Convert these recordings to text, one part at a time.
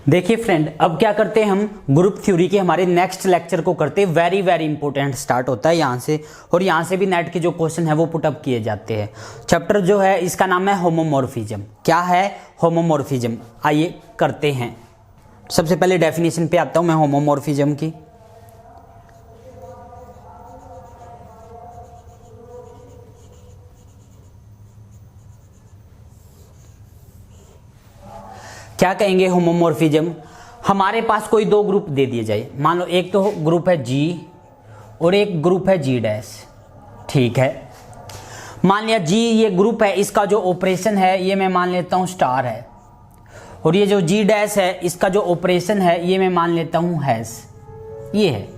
देखिए फ्रेंड, अब क्या करते हैं हम ग्रुप थ्योरी के हमारे नेक्स्ट लेक्चर को करते हैं। वेरी वेरी इंपॉर्टेंट स्टार्ट होता है यहाँ से, और यहाँ से भी नेट के जो क्वेश्चन है वो पुटअप किए जाते हैं। चैप्टर जो है इसका नाम है होमोमॉर्फिज्म। क्या है होमोमॉर्फिज्म, आइए करते हैं। सबसे पहले डेफिनेशन पे आता हूँ मैं होमोमॉर्फिज्म की। क्या कहेंगे होमोमॉर्फिज्म, हमारे पास कोई दो ग्रुप दे दिए जाए। मान लो एक तो ग्रुप है जी और एक ग्रुप है जी डैश। ठीक है, मान लिया जी ये ग्रुप है, इसका जो ऑपरेशन है ये मैं मान लेता हूं स्टार है, और ये जो जी डैश है इसका जो ऑपरेशन है ये मैं मान लेता हूं हैश। ये है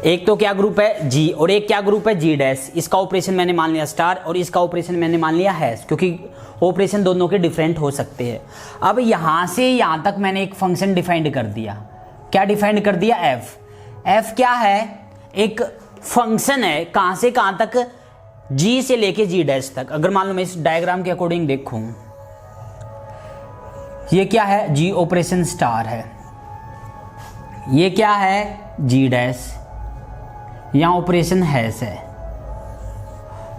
एक तो क्या ग्रुप है जी और एक क्या ग्रुप है जी डैश। इसका ऑपरेशन मैंने मान लिया स्टार और इसका ऑपरेशन मैंने मान लिया हैश, क्योंकि ऑपरेशन दोनों के डिफरेंट हो सकते हैं। अब यहां से यहां तक मैंने एक फंक्शन डिफाइंड कर दिया। क्या डिफाइंड कर दिया? एफ। एफ क्या है? एक फंक्शन है कहां से कहां तक, जी से लेके जी डैश तक। अगर मान लो मैं इस डायग्राम के अकॉर्डिंग देखूं, ये क्या है? जी ऑपरेशन स्टार है, ये क्या है? जी डैश, यहां ऑपरेशन हैश है,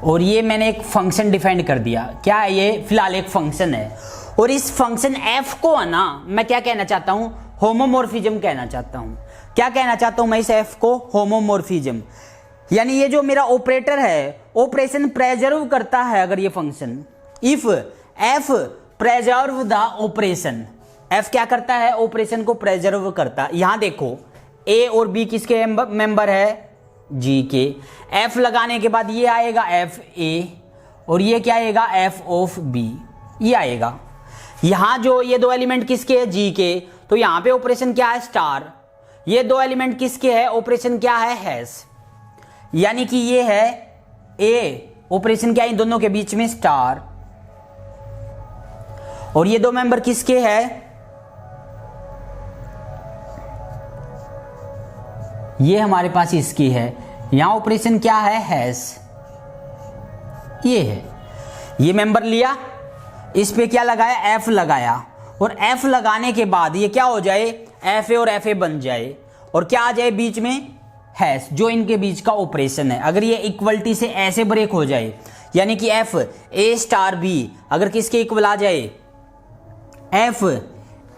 और ये मैंने एक फंक्शन डिफाइन कर दिया। क्या है ये? फिलहाल एक फंक्शन है, और इस फंक्शन एफ को है ना मैं क्या कहना चाहता हूं? होमोमॉर्फिज्म कहना चाहता हूं। क्या कहना चाहता हूं मैं इस एफ को? होमोमॉर्फिज्म। यानी ये जो मेरा ऑपरेटर है ऑपरेशन प्रेजर्व करता है। अगर ये function if F preserve the operation, F क्या करता है? ऑपरेशन को प्रेजर्व करता है। यहां देखो ए और बी किसके मेंबर है? जी के। एफ लगाने के बाद ये आएगा एफ ए, और ये क्या आएगा? एफ ऑफ बी, ये आएगा। यहां जो ये दो एलिमेंट किसके है? जी के, तो यहां पे ऑपरेशन क्या है? स्टार। ये दो एलिमेंट किसके है? ऑपरेशन क्या है? हैश। यानी कि ये है ए, ऑपरेशन क्या है इन दोनों के बीच में? स्टार। और ये दो मेंबर किसके है? ये हमारे पास इसकी है, यहां ऑपरेशन क्या है? हैश। ये है, ये मेंबर लिया, इस पे क्या लगाया? एफ लगाया, और एफ लगाने के बाद ये क्या हो जाए? एफ ए और एफ ए बन जाए, और क्या आ जाए बीच में? हैश, जो इनके बीच का ऑपरेशन है। अगर ये इक्वलिटी से ऐसे ब्रेक हो जाए, यानी कि एफ ए स्टार बी अगर किसके इक्वल आ जाए? F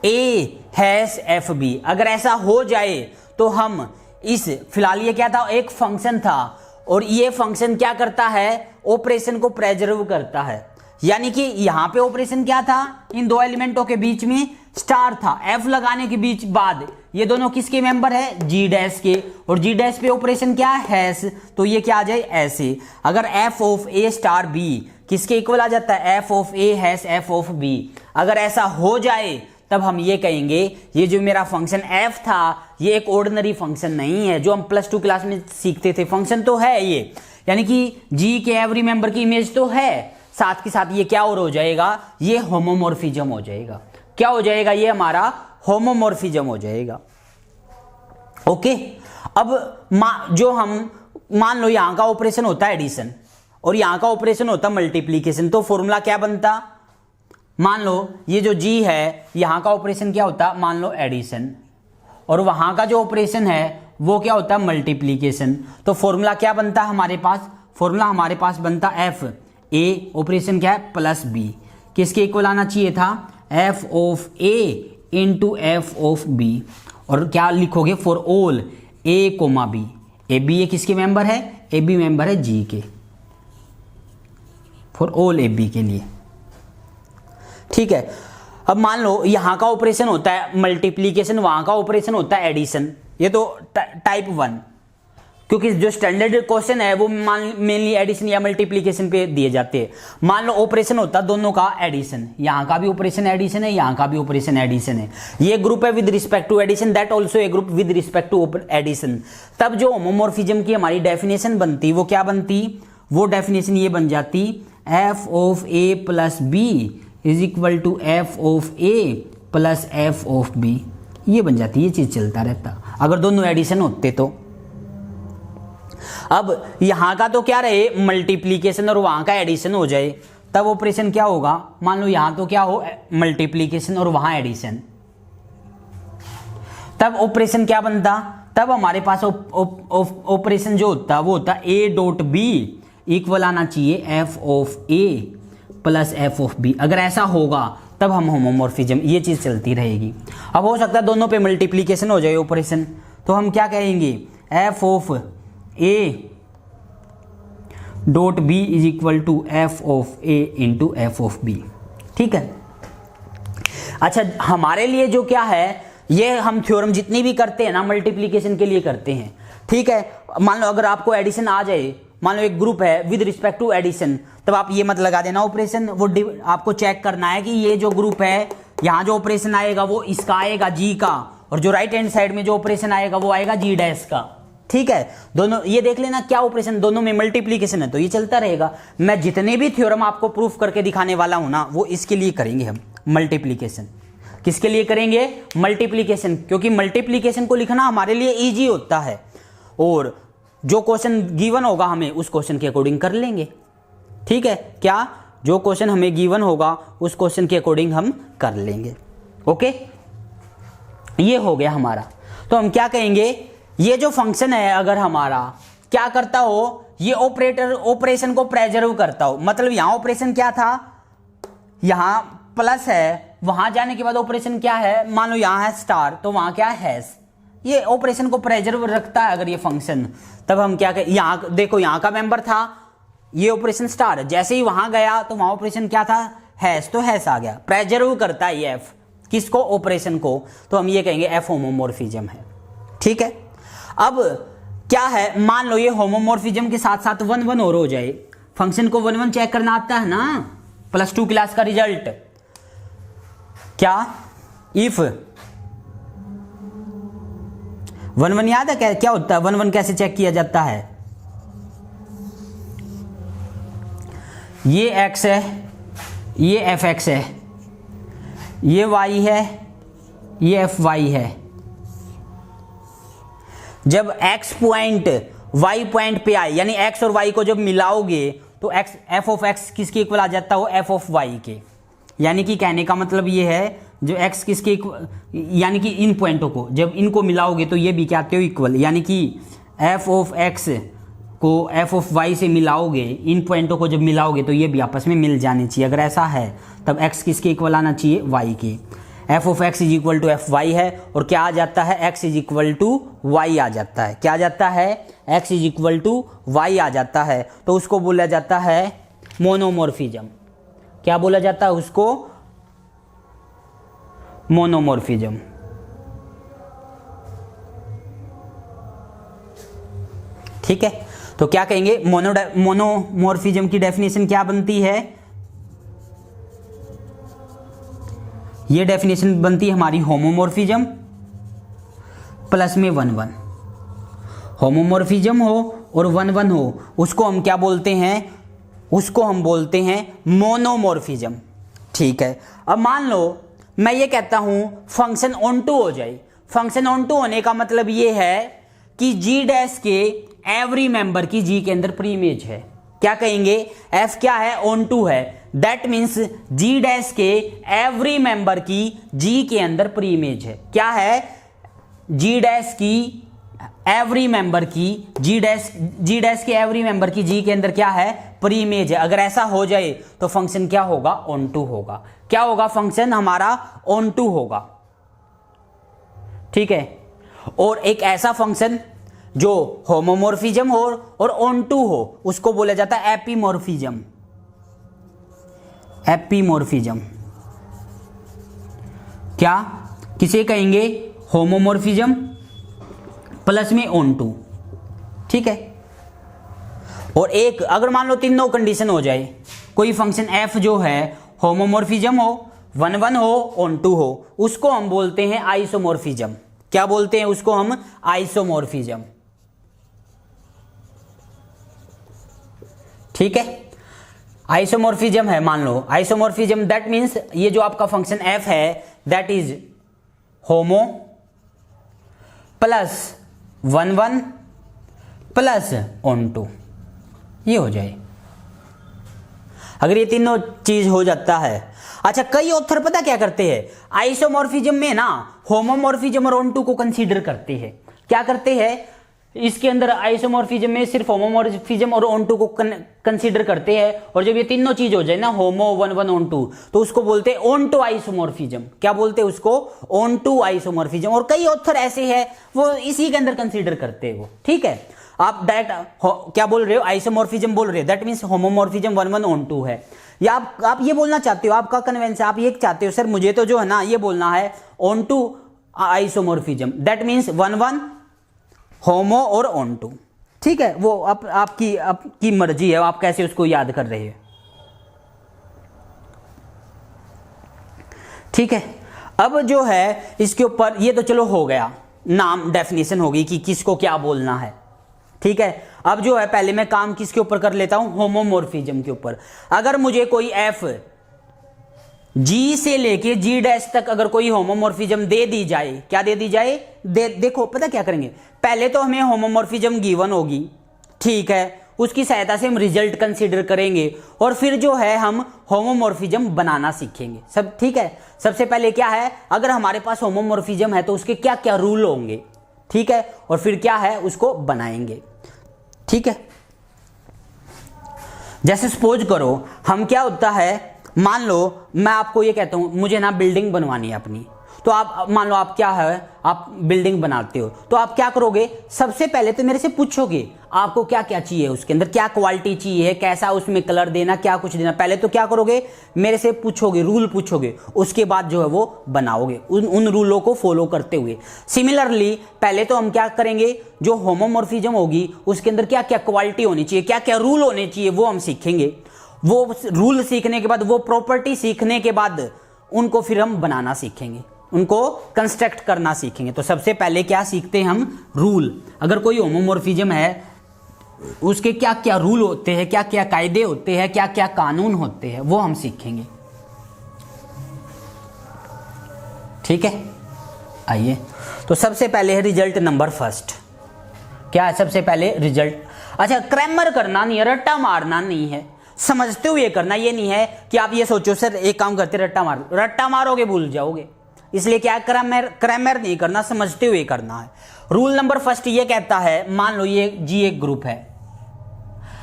A hash F B, अगर ऐसा हो जाए तो हम इस, फिलहाल ये क्या था? एक फंक्शन था, और ये फंक्शन क्या करता है? ऑपरेशन को प्रेजर्व करता है। यानी कि यहां पे ऑपरेशन क्या था? इन दो एलिमेंटों के बीच में स्टार था। एफ लगाने के बीच बाद ये दोनों किसके मेंबर है? जी डैश के, और जी डैश पे ऑपरेशन क्या है? हैश। तो ये क्या आ जाए? ऐसे। अगर F of A star B किसके इक्वल आ जाता है? F of A hash F of B. अगर ऐसा हो जाए तब हम ये कहेंगे ये जो मेरा फंक्शन f था ये एक ऑर्डिनरी फंक्शन नहीं है जो हम +2 क्लास में सीखते थे। फंक्शन तो है ये, यानी कि g के एवरी मेंबर की इमेज तो है, साथ के साथ ये क्या और हो जाएगा? ये होमोमॉर्फिज्म हो जाएगा। क्या हो जाएगा? ये हमारा होमोमॉर्फिज्म हो जाएगा। ओके, अब जो हम मान लो यहां का ऑपरेशन होता है एडिशन और यहां का ऑपरेशन होता है मल्टीप्लीकेशन, तो फॉर्मूला क्या बनता? मान लो ये जो जी है यहां का ऑपरेशन क्या होता? मान लो एडिशन, और वहां का जो ऑपरेशन है वो क्या होता? मल्टीप्लीकेशन। तो फॉर्मूला क्या बनता हमारे पास? फॉर्मूला हमारे पास बनता एफ ए ऑपरेशन क्या है? Plus B. किसके इक्वल आना चाहिए था? F of A into F of B. और क्या लिखोगे? For all A comma B. A B ये किसके मेंबर है? ए बी मेंबर है जी के, फॉर ऑल ए बी के लिए। ठीक है, अब मान लो यहां का ऑपरेशन होता है मल्टीप्लीकेशन, वहां का ऑपरेशन होता है एडिशन। ये तो टाइप 1, क्योंकि जो स्टैंडर्ड क्वेश्चन है वो मेनली एडिशन या मल्टीप्लीकेशन पे दिए जाते हैं। मान लो ऑपरेशन होता है दोनों का एडिशन, यहां का भी ऑपरेशन एडिशन है, यहां का भी ऑपरेशन एडिशन है। ये ग्रुप है with respect to addition, that also a group with respect to addition. तब जो होमोमॉर्फिज्म की हमारी डेफिनेशन बनती वो क्या बनती? वो डेफिनेशन ये बन जाती F of A plus B is equal to F of A plus F of B. ये बन जाती, ये चीज चलता रहता अगर दोनों एडिशन होते तो। अब यहां का तो क्या रहे? मल्टीप्लीकेशन, और वहां का एडिशन हो जाए तब ऑपरेशन क्या होगा? मान लो यहां तो क्या हो? मल्टीप्लीकेशन और वहां एडिशन, तब ऑपरेशन क्या बनता, तब हमारे पास ऑपरेशन जो होता वो होता ए डॉट बी इक्वल आना चाहिए F of A plus F of B. अगर ऐसा होगा तब हम होमोमॉर्फिज्म, ये चीज चलती रहेगी। अब हो सकता है दोनों पे मल्टीप्लीकेशन हो जाए ऑपरेशन, तो हम क्या कहेंगे F of A dot B is equal to F of A into F of B. ठीक है। अच्छा, हमारे लिए जो क्या है, ये हम थ्योरम जितनी भी करते हैं ना मल्टीप्लीकेशन के लिए करते हैं। ठीक है। मान लो अगर आपको एडिशन आ जाए, मान लो एक ग्रुप है विद रिस्पेक्ट टू एडिशन, तब आप ये मत लगा देना ऑपरेशन, वो आपको चेक करना है कि ये जो ग्रुप है यहाँ जो ऑपरेशन आएगा वो इसका आएगा जी का, और जो राइट हैंड साइड में जो ऑपरेशन आएगा वो आएगा जी डैश का। ठीक है। दोनों ये देख लेना क्या ऑपरेशन, दोनों में मल्टीप्लीकेशन है तो ये चलता रहेगा। मैं जितने भी थ्योरम आपको प्रूफ करके दिखाने वाला हूं ना वो इसके लिए करेंगे हम मल्टीप्लीकेशन। किसके लिए करेंगे, मल्टीप्लीकेशन, क्योंकि मल्टीप्लीकेशन को लिखना हमारे लिए इजी होता है, और जो क्वेश्चन गिवन होगा हमें उस क्वेश्चन के अकॉर्डिंग कर लेंगे। ठीक है। क्या, जो क्वेश्चन हमें गिवन होगा उस क्वेश्चन के अकॉर्डिंग हम कर लेंगे। ओके, ये हो गया हमारा। तो हम क्या कहेंगे, ये जो फंक्शन है अगर हमारा क्या करता हो, ये ऑपरेशन को प्रेजर्व करता हो, मतलब यहां ऑपरेशन क्या था, यहां प्लस है, वहां जाने के बाद ऑपरेशन क्या है, मान लो यहां है स्टार तो वहां क्या है हैश, ये ऑपरेशन को प्रेजर्व रखता है अगर ये फंक्शन। तब हम क्या कहें, यहां देखो यहां का मेंबर था ये ऑपरेशन स्टार, जैसे ही वहां गया तो वहां ऑपरेशन क्या था हैश, तो हैश आ गया, प्रेजर्व करता है ये एफ किसको, ऑपरेशन को, तो हम ये कहेंगे एफ होमोमॉर्फिज्म है। ठीक है। अब क्या है, मान लो ये होमोमॉर्फिज्म के साथ साथ 1 1 और हो जाए, फंक्शन को 1 1 चेक करना आता है ना, +2 क्लास का रिजल्ट, क्या इफ 1 1 याद है क्या होता है, 1 1 कैसे चेक किया जाता है, ये x है, ये fx है, ये y है, ये fy है। जब x पॉइंट y पॉइंट पे आए, यानी x और y को जब मिलाओगे तो x f ऑफ x किसके इक्वल आ जाता है, f ऑफ y के। यानी कि कहने का मतलब ये है जो x किसके, यानी कि इन पॉइंटों को जब इनको मिलाओगे तो ये भी क्या आते हो इक्वल, यानी कि f ऑफ x को f ऑफ y से मिलाओगे, इन पॉइंटों को जब मिलाओगे तो ये भी आपस में मिल जाने चाहिए। अगर ऐसा है तब x किसके इक्वल आना चाहिए, y के। f of x is equal to F Y है, और क्या आ जाता है, x is equal to Y आ जाता है। क्या आ जाता है, x is equal to Y आ जाता है, तो उसको बोला जाता है मोनोमॉर्फिज्म। क्या बोला जाता है उसको, मोनोमॉर्फिज्म। ठीक है। तो क्या कहेंगे, मोनोमॉर्फिज्म की डेफिनेशन क्या बनती है, ये डेफिनेशन बनती है हमारी होमोमॉर्फिज्म प्लस में 1 1। होमोमॉर्फिज्म हो और 1 1 हो उसको हम क्या बोलते हैं, उसको हम बोलते हैं मोनोमॉर्फिज्म। ठीक है। अब मान लो मैं ये कहता हूं फंक्शन ऑन टू हो जाए, फंक्शन ऑन टू होने का मतलब ये है कि जी डैश के एवरी मेंबर की जी के अंदर प्री इमेज है। क्या कहेंगे, एफ क्या है, ऑन टू है, दैट मीन्स जी डैश के एवरी मेंबर की जी के अंदर प्री इमेज है। क्या है, जी डैश की एवरी मेंबर की जी डैश के एवरी मेंबर की जी के अंदर क्या है, प्री इमेज है। अगर ऐसा हो जाए तो फंक्शन क्या होगा, ऑन टू होगा। क्या होगा, फंक्शन हमारा ऑन टू होगा। ठीक है। और एक ऐसा फंक्शन जो होमोमॉर्फिज्म हो और ऑन टू हो उसको बोला जाता है एपीमॉर्फिज्म। एपीमॉर्फिज्म क्या, किसे कहेंगे, होमोमॉर्फिज्म प्लस में ऑन टू। ठीक है। और एक अगर मान लो तीनों कंडीशन हो जाए, कोई फंक्शन एफ जो है होमोमॉर्फिज्म हो, 1 1 हो, ऑन टू हो, उसको हम बोलते हैं आइसोमॉर्फिज्म। क्या बोलते हैं उसको हम, आइसोमॉर्फिज्म। ठीक है। आइसोमॉर्फिज्म है, मान लो आइसोमॉर्फिज्म दैट मीन्स ये जो आपका फंक्शन एफ है that is homo plus 1 1 plus onto, ये हो जाए। अगर ये तीनों चीज हो जाता है, अच्छा, कई ऑथर पता क्या करते हैं, आइसोमॉर्फिज्म में ना होमोमॉर्फिज्म और ऑनटू को कंसीडर करते हैं। क्या करते हैं, इसके अंदर आइसोमॉर्फिज्म में सिर्फ होमोमॉर्फिज्म और ऑनटू को कंसीडर करते हैं, और जब ये तीनों चीज हो जाए ना, होमो वन वन ऑनटू, तो उसको बोलते हैं ऑनटू आइसोमॉर्फिज्म। क्या बोलते हैं उसको, ऑनटू आइसोमॉर्फिज्म। और कई ऑथर ऐसे हैं वो इसी के अंदर कंसीडर करते हैं वो, ठीक है। आप डायरेक्ट क्या बोल रहे हो, आइसोमॉर्फिज्म बोल रहे हो, that means homomorphism one one onto है। या आप ये बोलना चाहते हो, आपका कन्वेंस, आप ये चाहते हो सर मुझे तो जो है ना ये बोलना है onto isomorphism, that means one one homo और ऑनटू, ठीक है। वो आपकी मर्जी है, आप कैसे उसको याद कर रहे हैं, ठीक है। अब जो है इसके ऊपर ये तो चलो हो गया, नाम डेफिनेशन होगी कि किसको क्या बोलना है, ठीक है। अब जो है पहले मैं काम किसके ऊपर कर लेता हूं, होमोमॉर्फिज्म के ऊपर। अगर मुझे कोई एफ जी से लेके जी डैश तक अगर कोई होमोमॉर्फिज्म दे दी जाए, क्या दे दी जाए, देखो पता क्या करेंगे, पहले तो हमें होमोमॉर्फिज्म गिवन होगी, ठीक है, उसकी सहायता से हम रिजल्ट कंसीडर करेंगे, और फिर जो है हम होमोमॉर्फिज्म बनाना सीखेंगे, सब ठीक है। सबसे पहले क्या है, अगर हमारे पास होमोमॉर्फिज्म है तो उसके क्या क्या रूल होंगे, ठीक है, और फिर क्या है उसको बनाएंगे, ठीक है। जैसे सपोज करो हम, क्या होता है, मान लो मैं आपको ये कहता हूं मुझे ना बिल्डिंग बनवानी है अपनी, तो आप मान लो आप क्या है, आप बिल्डिंग बनाते हो, तो आप क्या करोगे, सबसे पहले तो मेरे से पूछोगे आपको क्या क्या चाहिए, उसके अंदर क्या क्वालिटी चाहिए, कैसा उसमें कलर देना, क्या कुछ देना, पहले तो क्या करोगे, मेरे से पूछोगे, रूल पूछोगे, उसके बाद जो है वो बनाओगे उन रूलों को फॉलो करते हुए। सिमिलरली पहले तो हम क्या करेंगे, जो होमोमॉर्फिज्म होगी उसके अंदर क्या क्या क्वालिटी होनी चाहिए, क्या क्या रूल होने चाहिए, वो हम सीखेंगे। वो रूल सीखने के बाद, वो प्रॉपर्टी सीखने के बाद उनको फिर हम बनाना सीखेंगे, उनको कंस्ट्रक्ट करना सीखेंगे। तो सबसे पहले क्या सीखते हैं हम, रूल। अगर कोई होमोमॉर्फिज्म है उसके क्या क्या रूल होते हैं, क्या क्या कायदे होते हैं, क्या क्या कानून होते हैं, वो हम सीखेंगे, ठीक है। आइए, तो सबसे पहले है रिजल्ट नंबर फर्स्ट। क्या है सबसे पहले, रिजल्ट। अच्छा, क्रैमर करना नहीं है, रट्टा मारना नहीं है, समझते हुए करना। ये नहीं है कि आप ये सोचो सर एक काम करते रट्टा मारोगे भूल जाओगे, इसलिए क्या क्रैमर नहीं करना, समझते हुए करना है। रूल नंबर फर्स्ट ये कहता है, मान लो ये जी एक ग्रुप है।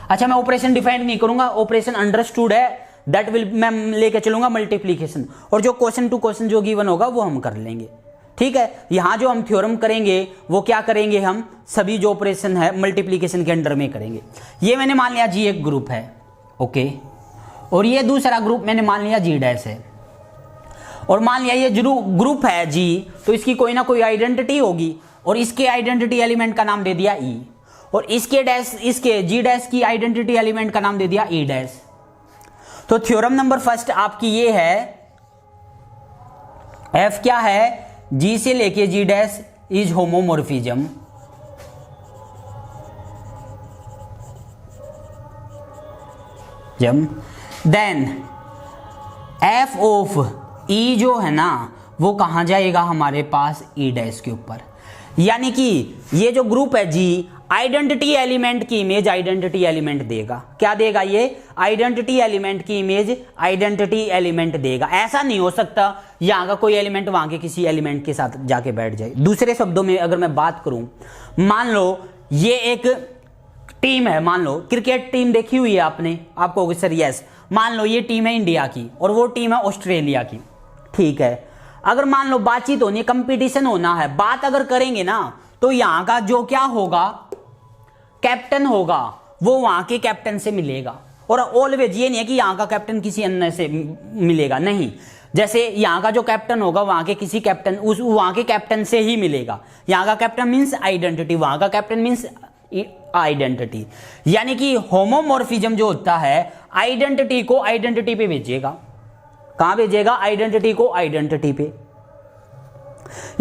अच्छा, मैं ऑपरेशन डिफाइन नहीं करूंगा, ऑपरेशन अंडरस्टूड है, दैट विल मैं लेके चलूंगा मल्टीप्लीकेशन, और जो क्वेश्चन टू क्वेश्चन जो गिवन होगा वो हम कर लेंगे, ठीक है। यहां जो हम थ्योरम करेंगे वो क्या करेंगे, हम सभी जो ऑपरेशन है मल्टीप्लीकेशन के अंडर में करेंगे। ये मैंने मान लिया जी एक ग्रुप है, ओके, और ये दूसरा ग्रुप मैंने मान लिया जी डैश है, और मान लिया ये ग्रुप है जी, तो इसकी कोई ना कोई आइडेंटिटी होगी, और इसके आइडेंटिटी एलिमेंट का नाम दे दिया ई, और इसके जी डैश की आइडेंटिटी एलिमेंट का नाम दे दिया ई डैश। तो थ्योरम नंबर फर्स्ट आपकी ये है, एफ क्या है, जी से लेके G dash is homomorphism, then F of E जो है ना वो कहां जाएगा, हमारे पास ई डैश के ऊपर। यानी कि ये जो ग्रुप है जी, आइडेंटिटी एलिमेंट की इमेज आइडेंटिटी एलिमेंट देगा। क्या देगा, ये आइडेंटिटी एलिमेंट की इमेज आइडेंटिटी एलिमेंट देगा। ऐसा नहीं हो सकता यहां का कोई एलिमेंट वहां के किसी एलिमेंट के साथ जाके बैठ जाए। दूसरे शब्दों में अगर मैं बात करूं, मान लो ये एक टीम है, मान लो क्रिकेट टीम देखी हुई है आपने, आपको होगी सर यस। मान लो ये टीम है इंडिया की और वो टीम है ऑस्ट्रेलिया की, ठीक है। अगर मान लो बातचीत होनी है, कंपटीशन होना है, बात अगर करेंगे ना, तो यहां का जो क्या होगा, कैप्टन होगा, वो वहां के कैप्टन से मिलेगा। और ऑलवेज ये नहीं है कि यहां का कैप्टन किसी अन्य से मिलेगा, नहीं। जैसे यहां का जो कैप्टन होगा वहां के किसी कैप्टन, उस वहां के कैप्टन से ही मिलेगा। यहां का कैप्टन मींस आइडेंटिटी, वहां का कैप्टन मींस आइडेंटिटी। यानी कि होमोमॉर्फिज्म जो होता है आइडेंटिटी को आइडेंटिटी पे भेजेगा। कहां भेजेगा, आइडेंटिटी को आइडेंटिटी पे।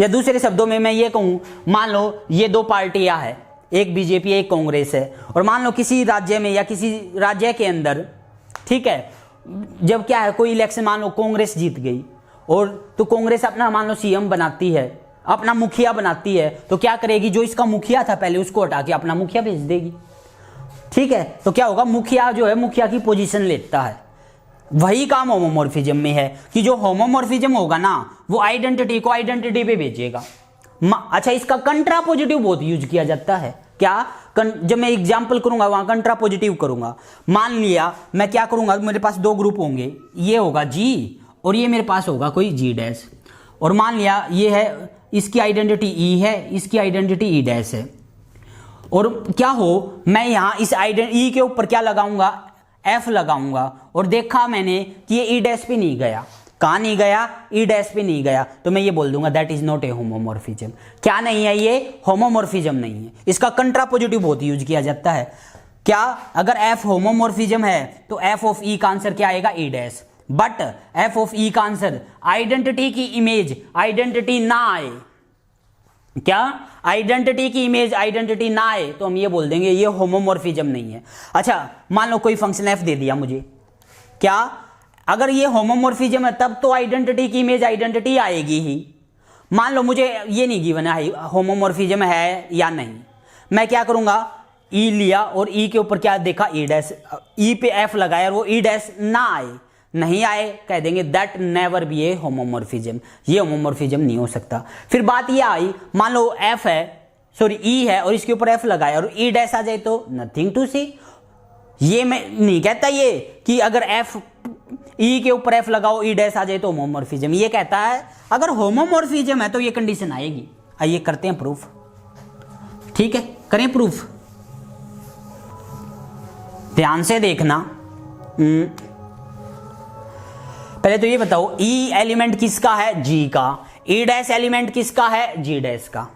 या दूसरे शब्दों में मैं ये कहूं, मान लो ये दो पार्टियां हैं, एक बीजेपी एक कांग्रेस है, और मान लो किसी राज्य में या किसी राज्य के अंदर, ठीक है, जब क्या है कोई इलेक्शन, मान लो कांग्रेस जीत गई, और तो कांग्रेस अपना मान लो सीएम बनाती है, अपना मुखिया बनाती है, तो क्या करेगी, जो इसका मुखिया था पहले उसको हटा के अपना मुखिया भेज देगी, ठीक है। तो क्या होगा, मुखिया जो है मुखिया की पोजीशन लेता है, वही काम होमोमॉर्फिज्म में है कि जो होमोमॉर्फिज्म होगा ना वो आइडेंटिटी को आइडेंटिटी पे भेजेगा। अच्छा, इसका कंट्रापोजिटिव बहुत यूज किया जाता है। क्या? जब मैं एग्जांपल करूंगा वहां कंट्रापोजिटिव करूंगा। मान लिया मैं क्या करूंगा, मेरे पास दो ग्रुप होंगे, ये होगा जी और ये मेरे पास होगा कोई जी डैश, और मान लिया ये है, इसकी आइडेंटिटी ई है, इसकी आइडेंटिटी ई डैश है, और क्या हो मैं यहां इस ई के ऊपर क्या लगाऊंगा, एफ लगाऊंगा, और देखा मैंने कि ये ई डैश पे नहीं गया। कहां नहीं गया? ई डैश पे नहीं गया, तो मैं ये बोल दूंगा that is not a homomorphism. क्या नहीं है? ये होमोमॉर्फिज्म नहीं है। इसका कंट्रापोजिटिव बहुत यूज किया जाता है। क्या? अगर एफ होमोमॉर्फिज्म है तो एफ ऑफ ई का आंसर क्या आएगा? E dash. But F of E का आंसर आइडेंटिटी की इमेज आइडेंटिटी ना आए, क्या? आइडेंटिटी की इमेज आइडेंटिटी ना आए तो हम ये बोल देंगे ये होमोमॉर्फिज्म नहीं है। अच्छा, मान लो कोई फंक्शन एफ दे दिया मुझे, क्या? अगर ये होमोमॉर्फिज्म है तब तो आइडेंटिटी की इमेज आइडेंटिटी आएगी ही। मान लो मुझे ये नहीं गिवन है होमोमॉर्फिज्म है या नहीं, मैं क्या करूंगा, ई लिया और ई के ऊपर क्या देखा, ई डैश, ई पे एफ लगाया और वो ई डैश ना आए, नहीं आए, कह देंगे that never be A homomorphism, ये होमोमॉर्फिज्म नहीं हो सकता। फिर बात ये आई, मान लो एफ है, सॉरी ई है और इसके ऊपर एफ लगाया और ई डैश आ जाए तो नथिंग टू सी। ये मैं नहीं कहता ये कि अगर एफ ई के ऊपर एफ लगाओ ई डैश आ जाए तो होमोमॉर्फिज्म, ये कहता है अगर होमोमॉर्फिज्म है तो ये कंडीशन आएगी। आइए करते हैं प्रूफ, ठीक है, करें प्रूफ, ध्यान से देखना। पहले तो ये बताओ ई एलिमेंट किसका है? जी का। ई डैश एलिमेंट किसका है? जी डैश का।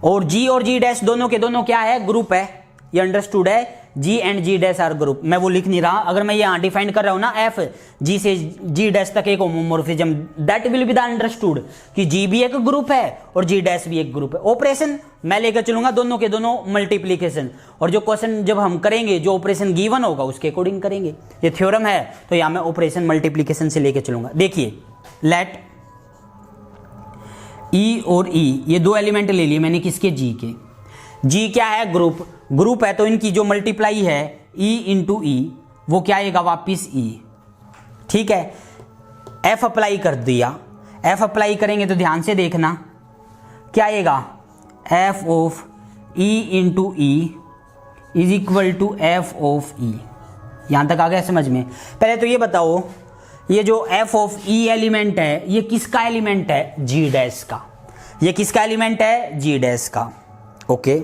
और जी डैश दोनों के दोनों क्या है? ग्रुप है। ये अंडरस्टूड है, G and G dash are group. मैं वो लिख नहीं रहा, अगर मैं यहां डिफाइन कर रहा हूं ना एफ जी से जी डैश तक एक homomorphism, that will be the understood कि जी भी एक ग्रुप है और जी डैश भी एक ग्रुप है। ऑपरेशन मैं लेकर चलूंगा दोनों के दोनों मल्टीप्लीकेशन, और जो क्वेश्चन जब हम करेंगे जो ऑपरेशन गिवन होगा उसके अकॉर्डिंग करेंगे। ये थ्योरम है तो यहां मैं ऑपरेशन मल्टीप्लीकेशन से लेकर चलूंगा। देखिए, लेट ई और ई ये दो एलिमेंट ले लिए मैंने, किसके? जी के। जी क्या है? ग्रुप है तो इनकी जो मल्टीप्लाई है ई इंटू ई वो क्या आएगा? वापिस ई, ठीक है। एफ अप्लाई कर दिया, एफ अप्लाई करेंगे तो ध्यान से देखना क्या आएगा? F of E into E is equal to F of E. यहां तक आ गया समझ में? पहले तो ये बताओ, ये जो एफ ऑफ ई एलिमेंट है ये किसका एलिमेंट है? जी डैश का। ये किसका एलिमेंट है? जी डैश का। ओके,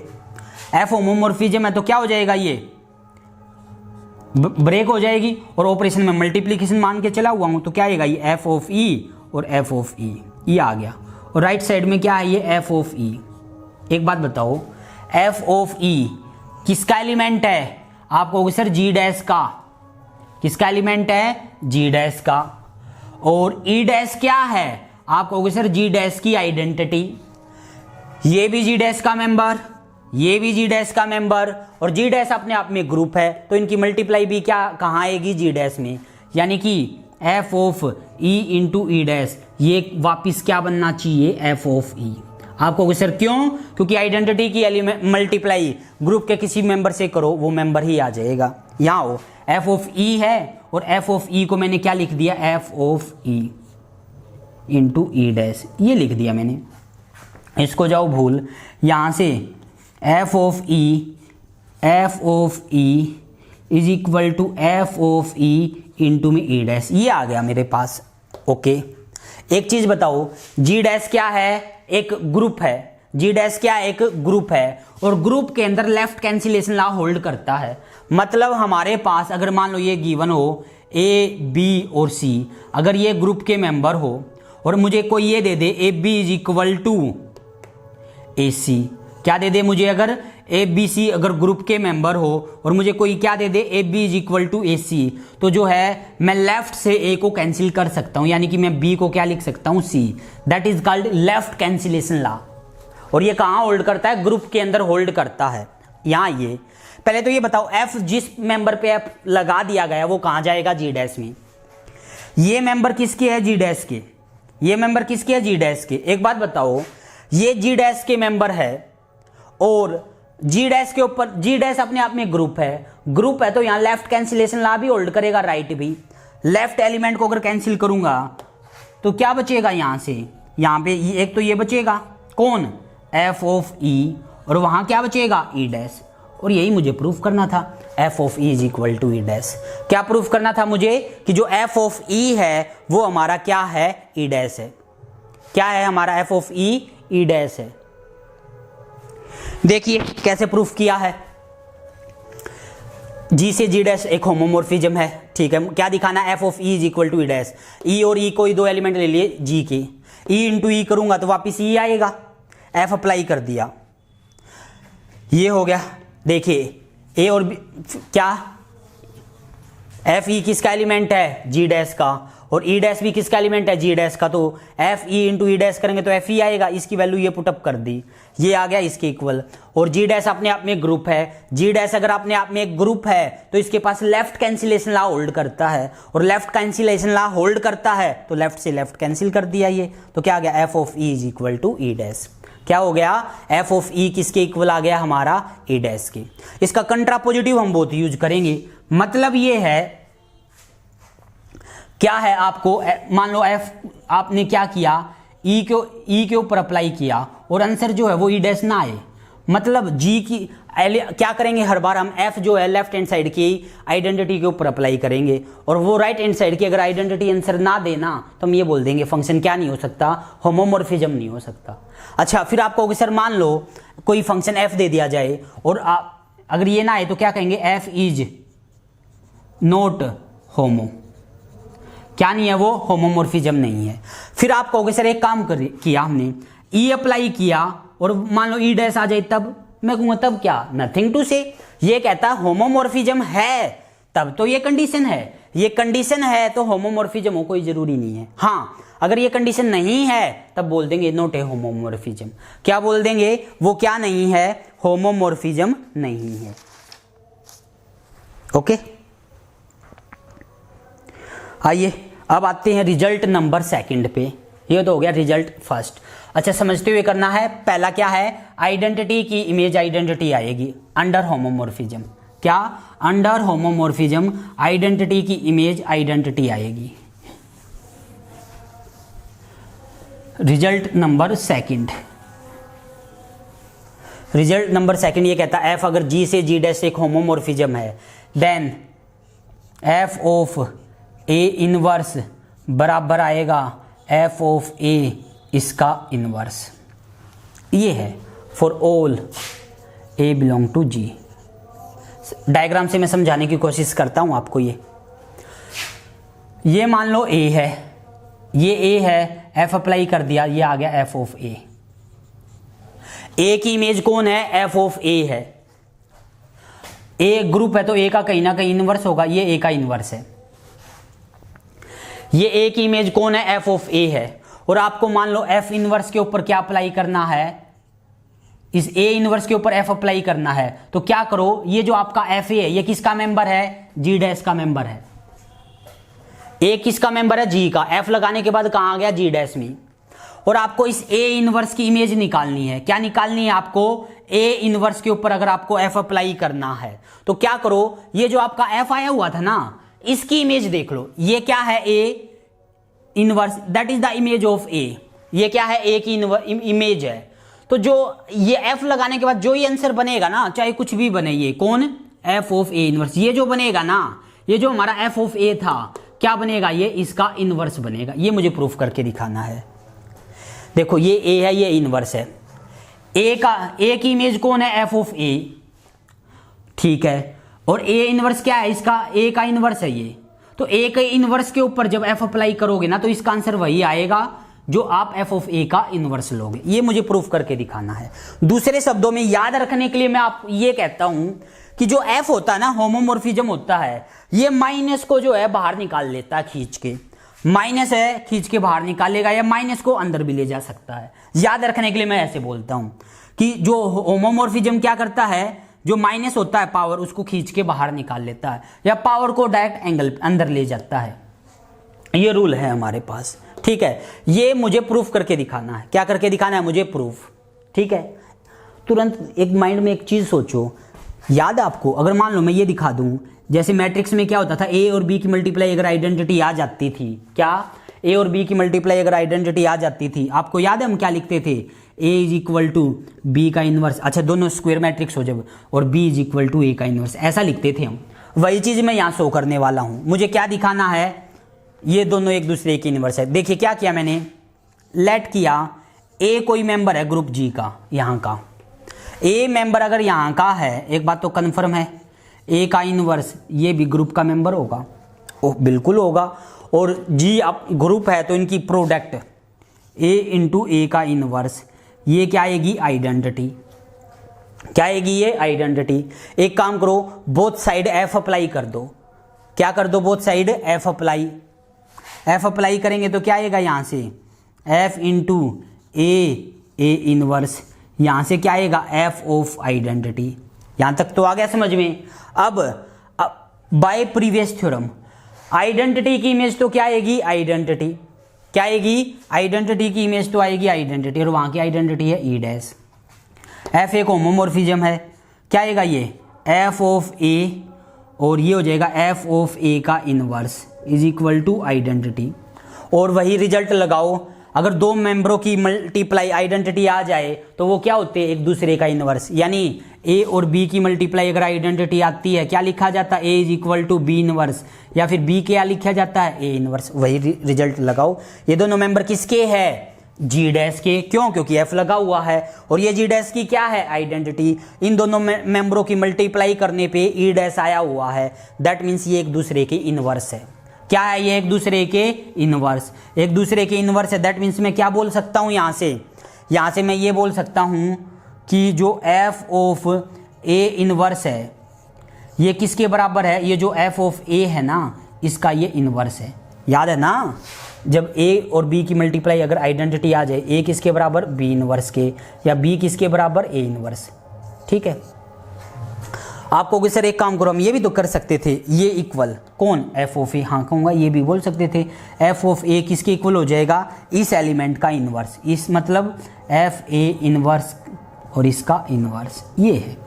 एफ होमोमॉर्फिज्म है तो क्या हो जाएगा? ये ब्रेक हो जाएगी और ऑपरेशन में मल्टीप्लीकेशन मान के चला हुआ हूं तो क्या आएगा? ये एफ ऑफ ई और एफ ऑफ ई, ये आ गया। और राइट साइड में क्या है? ये एफ ऑफ ई। एक बात बताओ, एफ ऑफ ई किसका एलिमेंट है? आप कहोगे सर जी डैश का। किसका एलिमेंट है? जी डैश का। और ई डैश क्या है? आप कहोगे सर जी डैश की आइडेंटिटी। ये भी जी डैश का मेंबर, ये भी जी डैश का मेंबर, और जी डैश अपने आप में ग्रुप है तो इनकी मल्टीप्लाई भी क्या कहाँ आएगी? जी डैश में। यानी कि F of E into E dash ये वापिस क्या बनना चाहिए? एफ ऑफ ई। आपको सर क्यों? क्योंकि आइडेंटिटी की एलिमेंट मल्टीप्लाई ग्रुप के किसी मेंबर से करो वो मेंबर ही आ जाएगा। यहाँ हो एफ ऑफ ई है और एफ ऑफ ई को मैंने क्या लिख दिया? F of E into E dash, ये लिख दिया मैंने। इसको जाओ भूल, यहां से F of E is equal to F of E into में ई डैश, ये आ गया मेरे पास। ओके, एक चीज बताओ, जी डैश क्या है? एक ग्रुप है। जी डैश क्या? एक ग्रुप है, और ग्रुप के अंदर लेफ्ट कैंसिलेशन लॉ होल्ड करता है। मतलब हमारे पास अगर मान लो ये गिवन हो ए बी और सी, अगर ये ग्रुप के मेंबर हो और मुझे कोई ये दे दे A B is equal to A C, क्या दे दे मुझे? अगर ए बी सी अगर ग्रुप के मेंबर हो और मुझे कोई क्या दे दे A B is equal to A C, तो जो है मैं लेफ्ट से ए को कैंसिल कर सकता हूं, यानी कि मैं बी को क्या लिख सकता हूं? C. That is called left cancellation law. और ये कहां होल्ड करता है? ग्रुप के अंदर होल्ड करता है। यहां ये पहले तो ये बताओ, एफ जिस मेंबर पे एफ लगा दिया गया वो कहां जाएगा? जी डैश में। ये मेंबर किसके है? जी डैश के। ये मेंबर किसके है? जी डैश के। एक बात बताओ, ये जी डैश के मेंबर है और जी डैश के ऊपर, जी डैश अपने आप में ग्रुप है। ग्रुप है तो यहां लेफ्ट कैंसिलेशन लॉ भी होल्ड करेगा, राइट भी। लेफ्ट एलिमेंट को अगर कैंसिल करूंगा तो क्या बचेगा यहां से, यहां पे एक तो ये बचेगा कौन, एफ ऑफ ई, और वहां क्या बचेगा ई डैश, और यही मुझे प्रूफ करना था, F of E is equal to E dash. क्या प्रूफ करना था मुझे कि जो एफ ऑफ ई है वो हमारा क्या है, ई डैश है। क्या है हमारा F of E, E dash है। देखिए कैसे प्रूफ किया है, जी से जी डैश एक होमोमॉर्फिज्म है, ठीक है। क्या दिखाना, F of E is equal to E dash, E और ई कोई दो एलिमेंट ले लिए जी के, ई इंटू ई करूंगा तो वापिस ई आएगा, एफ अप्लाई कर दिया, ये हो गया। देखिए ए और बी, क्या एफ ई किसका एलिमेंट है, जी डैश का, और ई डैश भी किसका एलिमेंट है, जी डैश का, तो F E into E dash करेंगे तो एफ ई आएगा, इसकी वैल्यू ये पुटअप कर दी, ये आ गया इसके इक्वल। और जी डैश अपने आप में एक ग्रुप है, जी डैश अगर अपने आप में एक ग्रुप है तो इसके पास लेफ्ट कैंसिलेशन लॉ होल्ड करता है, और लेफ्ट कैंसिलेशन लॉ होल्ड करता है तो लेफ्ट से लेफ्ट कैंसिल कर दिया ये, तो क्या आ गया, F of E is equal to E dash. क्या हो गया, एफ ऑफ ई किसके इक्वल आ गया, हमारा ई डैश के। इसका कंट्रापोजिटिव हम बहुत यूज करेंगे, मतलब ये है क्या है, आपको मान लो एफ आपने क्या किया, ई के ऊपर अप्लाई किया और आंसर जो है वो ई डैश ना आए, मतलब जी की क्या करेंगे, हर बार हम एफ जो है लेफ्ट हैंड साइड की आइडेंटिटी के ऊपर अप्लाई करेंगे, और वो राइट हैंड साइड की अगर आइडेंटिटी आंसर ना देना तो हम ये बोल देंगे फंक्शन क्या नहीं हो सकता, होमोमॉर्फिज्म नहीं हो सकता। अच्छा, फिर आप कहोगे सर मान लो कोई फंक्शन एफ दे दिया जाए और आप अगर ये ना आए तो क्या कहेंगे, एफ इज नॉट होमो, क्या नहीं है वो, होमोमॉर्फिज्म नहीं है। फिर आप कहोगे सर एक काम किया हमने, ई अप्लाई किया और मान लो ई डैश आ जाए, तब मैं कहूंगा तब क्या, नथिंग टू से, ये कहता होमोमॉर्फिज्म है तब तो ये कंडीशन है, ये कंडीशन है तो होमोमॉर्फिज्म हो कोई जरूरी नहीं है। हाँ, अगर ये कंडीशन नहीं है तब बोल देंगे नॉट ए होमोमॉर्फिज्म। क्या बोल देंगे, वो क्या नहीं है, होमोमॉर्फिज्म नहीं है। ओके, आइए अब आते हैं रिजल्ट नंबर सेकंड पे, ये तो हो गया रिजल्ट फर्स्ट। अच्छा, समझते हुए करना है। पहला क्या है, आइडेंटिटी की इमेज आइडेंटिटी आएगी अंडर होमोमॉर्फिज्म। क्या, अंडर होमोमॉर्फिज्म आइडेंटिटी की इमेज आइडेंटिटी आएगी। Result number second, result number second ये कहता है एफ अगर जी से जी डैश एक होमोमॉर्फिज्म है, then F of A inverse बराबर आएगा एफ ऑफ ए इसका इनवर्स। ये है for all A belong to G. Diagram से मैं समझाने की कोशिश करता हूं आपको। ये मान लो ए है, ये ए है, एफ अप्लाई कर दिया, ये आ गया एफ ऑफ ए। ए की इमेज कौन है, एफ ऑफ ए है। ए ग्रुप है तो ए का कहीं ना कहीं इनवर्स होगा, ये ए का इनवर्स है। ये ए की इमेज कौन है, एफ ऑफ ए है। और आपको मान लो एफ इनवर्स के ऊपर क्या अप्लाई करना है, इस ए इनवर्स के ऊपर एफ अप्लाई करना है, तो क्या करो, ये जो आपका एफ ए है ये किसका मेंबर है, जी डैश का मेंबर है। ए किसका मेंबर है, जी का। एफ लगाने के बाद कहां आ गया, जी डैश में। और आपको इस ए इनवर्स की इमेज निकालनी है। क्या निकालनी है आपको, ए इनवर्स के ऊपर अगर आपको एफ अप्लाई करना है तो क्या करो, ये जो आपका एफ आया हुआ था ना, इसकी इमेज देख लो। ये क्या है, A inverse, that is the image of A. ये क्या है, ए की इमेज है। तो जो ये एफ लगाने के बाद जो ये आंसर बनेगा ना, चाहे कुछ भी बने, ये कौन, एफ ऑफ ए इनवर्स, ये जो बनेगा ना, ये जो हमारा एफ ऑफ ए था, क्या बनेगा, ये इसका इनवर्स बनेगा। ये मुझे प्रूफ करके दिखाना है। देखो ये ए है, ये इनवर्स है। ए की इमेज कौन है, एफ ऑफ ए, ठीक है। और ए इनवर्स क्या है, इसका ए का इनवर्स है ये। तो ए के इनवर्स के ऊपर जब एफ अप्लाई करोगे ना, तो इसका आंसर वही आएगा जो आप एफ ऑफ ए का इनवर्स लोगे। ये मुझे प्रूफ करके दिखाना है। दूसरे शब्दों में याद रखने के लिए मैं आप ये कहता हूं कि जो एफ होता है ना, होमोमॉर्फिज्म होता है, ये माइनस को जो है बाहर निकाल लेता है खींच के। माइनस है, खींच के बाहर निकालेगा, या माइनस को अंदर भी ले जा सकता है। याद रखने के लिए मैं ऐसे बोलता हूं कि जो होमोमॉर्फिज्म क्या करता है, जो माइनस होता है पावर, उसको खींच के बाहर निकाल लेता है, या पावर को डायरेक्ट एंगल अंदर ले जाता है। ये रूल है हमारे पास, ठीक है। ये मुझे प्रूफ करके दिखाना है। क्या करके दिखाना है, मुझे प्रूफ, ठीक है। तुरंत एक माइंड में एक चीज सोचो, याद आपको, अगर मान लो मैं ये दिखा दूं, जैसे मैट्रिक्स में क्या होता था, ए और बी की मल्टीप्लाई अगर आइडेंटिटी आ जाती थी, क्या ए और बी की मल्टीप्लाई अगर आइडेंटिटी आ जाती थी, आपको याद है हम क्या लिखते थे, ए इज इक्वल टू बी का इनवर्स, अच्छा दोनों स्क्वायर मैट्रिक्स हो जब, और बी इज इक्वल टू ए का इनवर्स, ऐसा लिखते थे हम। वही चीज मैं यहाँ शो करने वाला हूँ। मुझे क्या दिखाना है, ये दोनों एक दूसरे के इनवर्स है। देखिए क्या किया मैंने, लेट किया ए कोई मेंबर है ग्रुप जी का, यहाँ का ए मेंबर अगर यहाँ का है, एक बात तो कन्फर्म है, ए का इनवर्स ये भी ग्रुप का मेंबर होगा, ओह बिल्कुल होगा। और जी अब ग्रुप है तो इनकी प्रोडक्ट ए इंटू ए का इनवर्स, ये क्या आएगी, आइडेंटिटी। क्या आएगी ये, आइडेंटिटी। एक काम करो, बोथ साइड एफ अप्लाई कर दो। क्या कर दो, both side F apply. F apply करेंगे तो क्या आएगा, यहाँ से एफ इंटू ए इनवर्स, यहाँ से क्या आएगा, एफ ऑफ आइडेंटिटी। यहाँ तक तो आ गया समझ में। अब बाय प्रीवियस थ्योरम आइडेंटिटी की इमेज तो क्या आएगी, आइडेंटिटी। क्या आएगी, आइडेंटिटी की इमेज तो आएगी आइडेंटिटी, और वहाँ की आइडेंटिटी है ई डैश। एफ एक होमोमॉर्फिज्म है, क्या आएगा ये, एफ ऑफ ए, और ये हो जाएगा एफ ऑफ ए का inverse is equal to identity. और वही रिजल्ट लगाओ, अगर दो मेंबरों की मल्टीप्लाई आइडेंटिटी आ जाए तो वो क्या होते हैं, एक दूसरे का इनवर्स। यानी ए और बी की मल्टीप्लाई अगर आइडेंटिटी आती है, क्या लिखा जाता है, A is equal to B inverse, या फिर बी क्या लिखा जाता है, ए इनवर्स। वही रिजल्ट लगाओ। ये दोनों मेंबर किसके है, जी डैश के। क्यों, क्योंकि एफ लगा हुआ है, और ये जी डैश की क्या है, आइडेंटिटी। इन दोनों मेंबरों की मल्टीप्लाई करने पे ई डैश आया हुआ है, दैट मीन्स ये एक दूसरे के इनवर्स है। क्या है, ये एक दूसरे के इनवर्स, एक दूसरे के इनवर्स है। दैट मीन्स मैं क्या बोल सकता हूँ, यहाँ से मैं ये बोल सकता हूँ कि जो एफ ऑफ ए इनवर्स है ये किसके बराबर है, ये जो एफ ऑफ ए है ना, इसका ये इनवर्स है। याद है ना, जब ए और बी की मल्टीप्लाई अगर आइडेंटिटी आ जाए, ए किसके बराबर, बी इनवर्स के, या बी किसके बराबर, ए इनवर्स। ठीक है, आपको कि सर एक काम करो, हम ये भी तो कर सकते थे, ये इक्वल कौन, एफ ऑफ ए, हाँ कहूँगा, ये भी बोल सकते थे एफ ऑफ ए किसके इक्वल हो जाएगा, इस एलिमेंट का इनवर्स। इस मतलब एफ ए इनवर्स और इसका इनवर्स, ये है।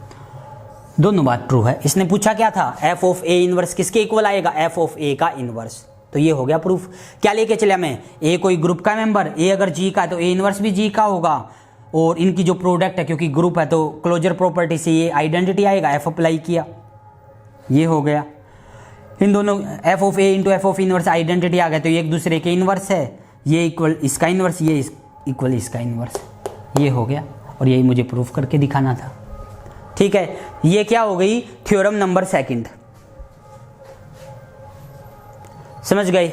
दोनों बात ट्रू है। इसने पूछा क्या था, एफ ऑफ ए इनवर्स किसके इक्वल आएगा, एफ ऑफ ए का इनवर्स। तो ये हो गया प्रूफ। क्या लेके चले हमें, ए कोई ग्रुप का मेंबर, ए अगर जी का है तो ए इनवर्स भी जी का होगा, और इनकी जो प्रोडक्ट है, क्योंकि ग्रुप है तो क्लोजर प्रॉपर्टी से ये आइडेंटिटी आएगा, एफ अप्लाई किया, ये हो गया। इन दोनों F of A into F of inverse identity आ गया, तो ये एक दूसरे के इनवर्स है, ये इक्वल इसका इनवर्स, ये इक्वल इसका इनवर्स, ये हो गया। और यही मुझे प्रूफ करके दिखाना था। ठीक है, ये क्या हो गई, थ्योरम नंबर सेकंड। समझ गए,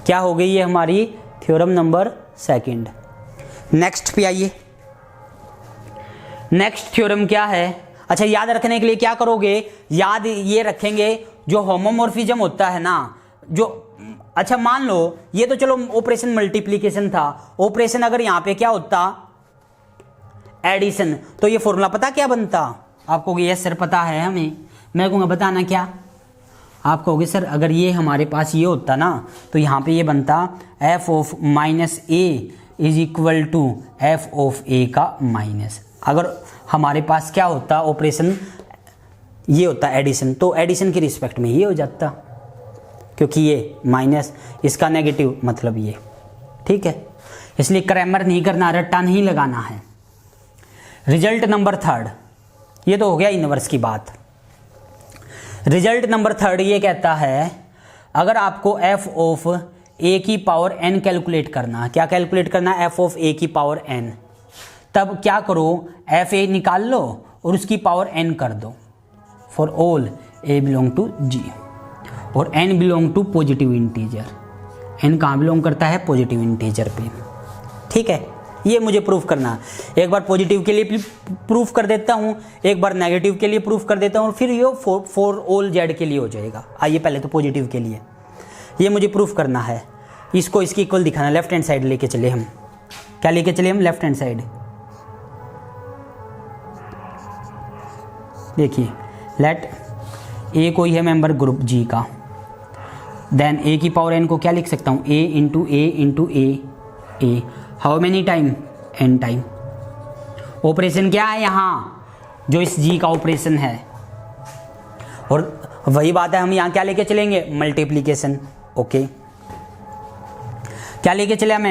क्या हो गई ये हमारी थ्योरम नंबर सेकंड। नेक्स्ट पे आइए, नेक्स्ट थ्योरम क्या है। अच्छा, याद रखने के लिए क्या करोगे, याद ये रखेंगे जो होमोमॉर्फिज्म होता है ना, जो, अच्छा मान लो ये तो चलो ऑपरेशन मल्टीप्लिकेशन था, ऑपरेशन अगर यहाँ पे क्या होता, एडिशन, तो ये फॉर्मूला पता क्या बनता आपको, ये सर पता है हमें, मैं कहूँगा बताना क्या, आप कहोगे सर अगर ये हमारे पास ये होता ना, तो यहाँ पे ये बनता F of minus A is equal to F of A का माइनस। अगर हमारे पास क्या होता, ऑपरेशन ये होता एडिशन, तो एडिशन की रिस्पेक्ट में ये हो जाता, क्योंकि ये माइनस इसका नेगेटिव मतलब ये। ठीक है, इसलिए क्रैमर नहीं करना, रट्टा नहीं लगाना है। रिजल्ट नंबर थर्ड, ये तो हो गया इनवर्स की बात। रिजल्ट नंबर थर्ड ये कहता है, अगर आपको एफ ऑफ ए की पावर एन कैलकुलेट करना, क्या कैलकुलेट करना, एफ ऑफ ए की पावर एन, तब क्या करो, एफ ए निकाल लो और उसकी पावर एन कर दो, for all A belong to G, और N belong to positive integer. N कहाँ बिलोंग करता है, पॉजिटिव इंटीजर पे। ठीक है, ये मुझे प्रूफ करना, एक बार पॉजिटिव के लिए प्रूफ कर देता हूँ, एक बार नेगेटिव के लिए प्रूफ कर देता हूँ, फिर ये फॉर ऑल जेड के लिए हो जाएगा। आइए पहले तो पॉजिटिव के लिए ये मुझे प्रूफ करना है, इसको इसकी इक्वल दिखाना, लेफ्ट हैंड साइड लेके चले हम, क्या लेके चले हम, लेफ्ट हैंड साइड। देखिए, लेट ए कोई है मेंबर ग्रुप जी का, देन ए की पावर एन को क्या लिख सकता हूँ, A into A into A, how many time, N time. Operation क्या है यहाँ, जो इस जी का ऑपरेशन है, और वही बात है, हम यहां क्या लेके चलेंगे, मल्टीप्लीकेशन। ओके, क्या लेके चले हमें,